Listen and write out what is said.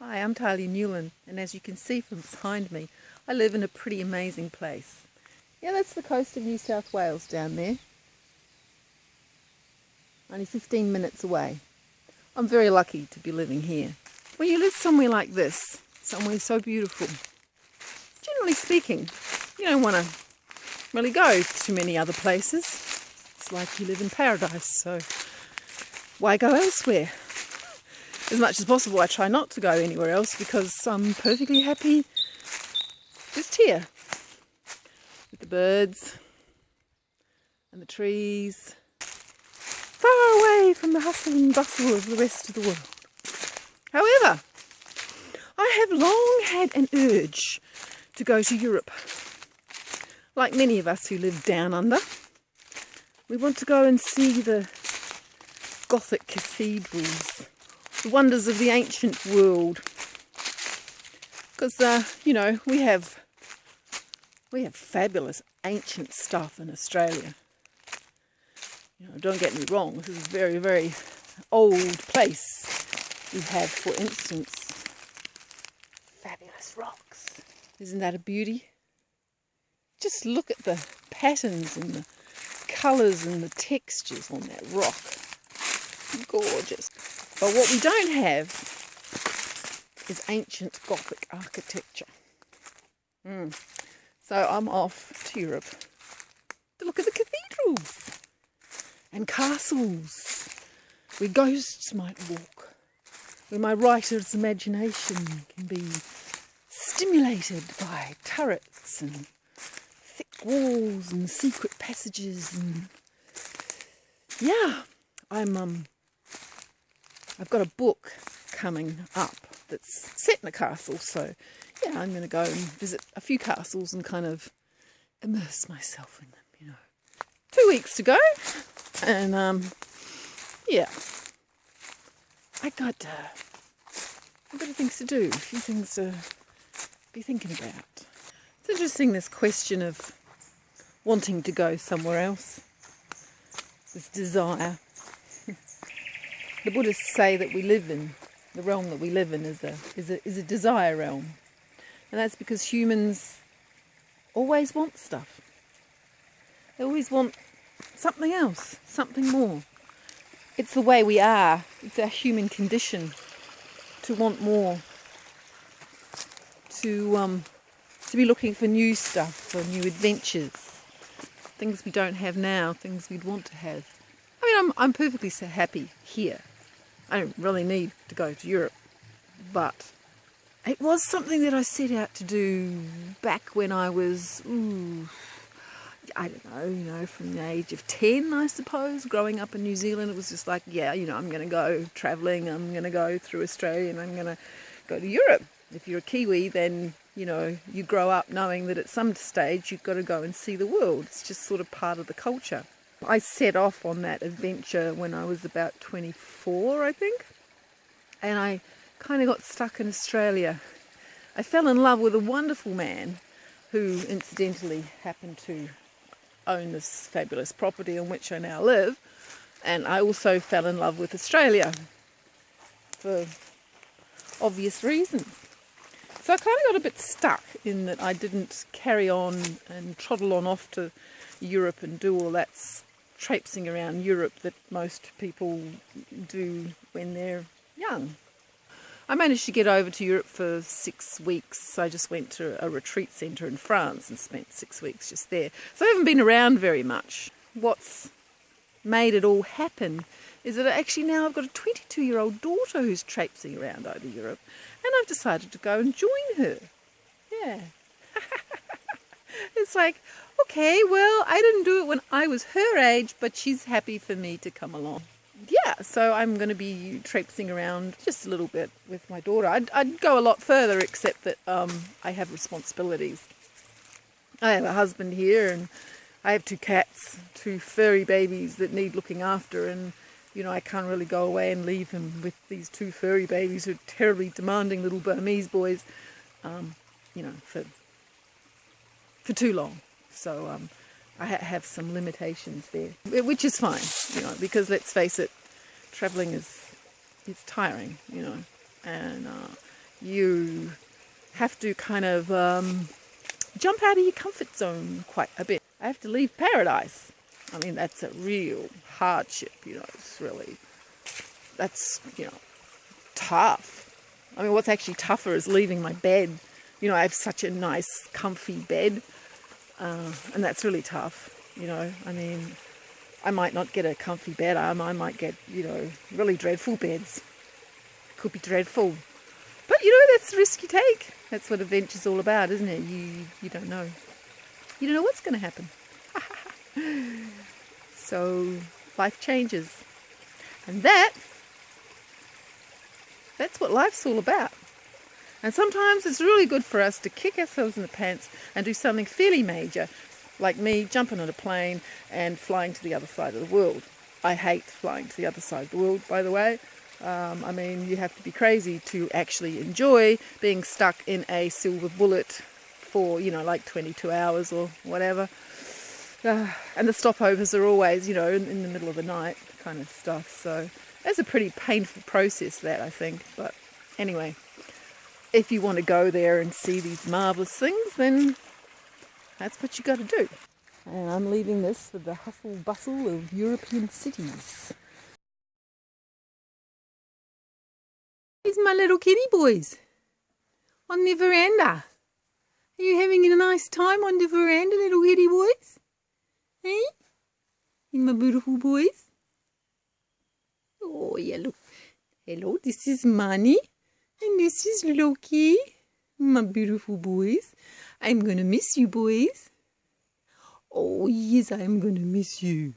Hi, I'm Tylee Newland, and as you can see from behind me, I live in a pretty amazing place. Yeah, that's the coast of New South Wales down there. Only 15 minutes away. I'm very lucky to be living here. When you live somewhere like this, somewhere so beautiful, generally speaking, you don't want to really go to many other places. It's like you live in paradise, so why go elsewhere? As much as possible, I try not to go anywhere else because I'm perfectly happy just here with the birds and the trees, far away from the hustle and bustle of the rest of the world. However, I have long had an urge to go to Europe. Like many of us who live down under, we want to go and see the Gothic cathedrals, the wonders of the ancient world, because we have fabulous ancient stuff in Australia. Don't get me wrong, this is a very, very old place. We have, for instance, fabulous rocks. Isn't that a beauty? Just look at the patterns and the colours and the textures on that rock. Gorgeous. But what we don't have is ancient Gothic architecture. So I'm off to Europe to look at the cathedrals and castles where ghosts might walk, where my writer's imagination can be stimulated by turrets and thick walls and secret passages. And yeah, I've got a book coming up that's set in a castle, so yeah, I'm going to go and visit a few castles and kind of immerse myself in them, 2 weeks to go, and yeah, I've got things to do, a few things to be thinking about. It's interesting, this question of wanting to go somewhere else, this desire. The Buddhists say that we live in, the realm that we live in is a desire realm. And that's because humans always want stuff. They always want something else, something more. It's the way we are. It's our human condition to want more, to be looking for new stuff, for new adventures, things we don't have now, things we'd want to have. I mean, I'm perfectly so happy here. I don't really need to go to Europe, but it was something that I set out to do back when I was, I don't know, from the age of 10, I suppose. Growing up in New Zealand, it was just like, yeah, I'm going to go travelling, I'm going to go through Australia, and I'm going to go to Europe. If you're a Kiwi, then, you grow up knowing that at some stage you've got to go and see the world. It's just sort of part of the culture. I set off on that adventure when I was about 24, I think, and I kind of got stuck in Australia. I fell in love with a wonderful man who incidentally happened to own this fabulous property on which I now live, and I also fell in love with Australia for obvious reasons. So I kind of got a bit stuck in that I didn't carry on and trottle on off to Europe and do all that traipsing around Europe that most people do when they're young. I managed to get over to Europe for 6 weeks. I just went to a retreat centre in France and spent 6 weeks just there. So I haven't been around very much. What's made it all happen is that actually now I've got a 22-year-old daughter who's traipsing around over Europe, and I've decided to go and join her. Yeah. It's like, okay, well, I didn't do it when I was her age, but she's happy for me to come along. Yeah, so I'm going to be traipsing around just a little bit with my daughter. I'd go a lot further, except that I have responsibilities. I have a husband here, and I have 2 cats, 2 furry babies that need looking after, and I can't really go away and leave him with these 2 furry babies who are terribly demanding little Burmese boys, for too long. So I have some limitations there, which is fine, because let's face it, travelling is tiring, and you have to kind of jump out of your comfort zone quite a bit. I have to leave paradise. I mean, that's a real hardship, you know, it's really, that's, you know, tough. I mean, what's actually tougher is leaving my bed. You know, I have such a nice, comfy bed, and that's really tough, you know. I mean, I might not get a comfy bed, I might get, you know, really dreadful beds. Could be dreadful. But, you know, that's the risk you take. That's what adventure's all about, isn't it? You don't know. You don't know what's going to happen. So, life changes. And that's what life's all about. And sometimes it's really good for us to kick ourselves in the pants and do something fairly major, like me jumping on a plane and flying to the other side of the world. I hate flying to the other side of the world, by the way. I mean, you have to be crazy to actually enjoy being stuck in a silver bullet for, you know, like 22 hours or whatever. And the stopovers are always, you know, in the middle of the night kind of stuff. So it's a pretty painful process, that, I think. But anyway, if you want to go there and see these marvellous things, then that's what you got to do. And I'm leaving this with the hustle bustle of European cities. Here's my little kitty boys on the veranda. Are you having a nice time on the veranda, little kitty boys? Hey? My beautiful boys? Oh, yeah, look. Hello, this is Manny. And this is Loki. My beautiful boys. I'm going to miss you, boys. Oh, yes, I'm going to miss you.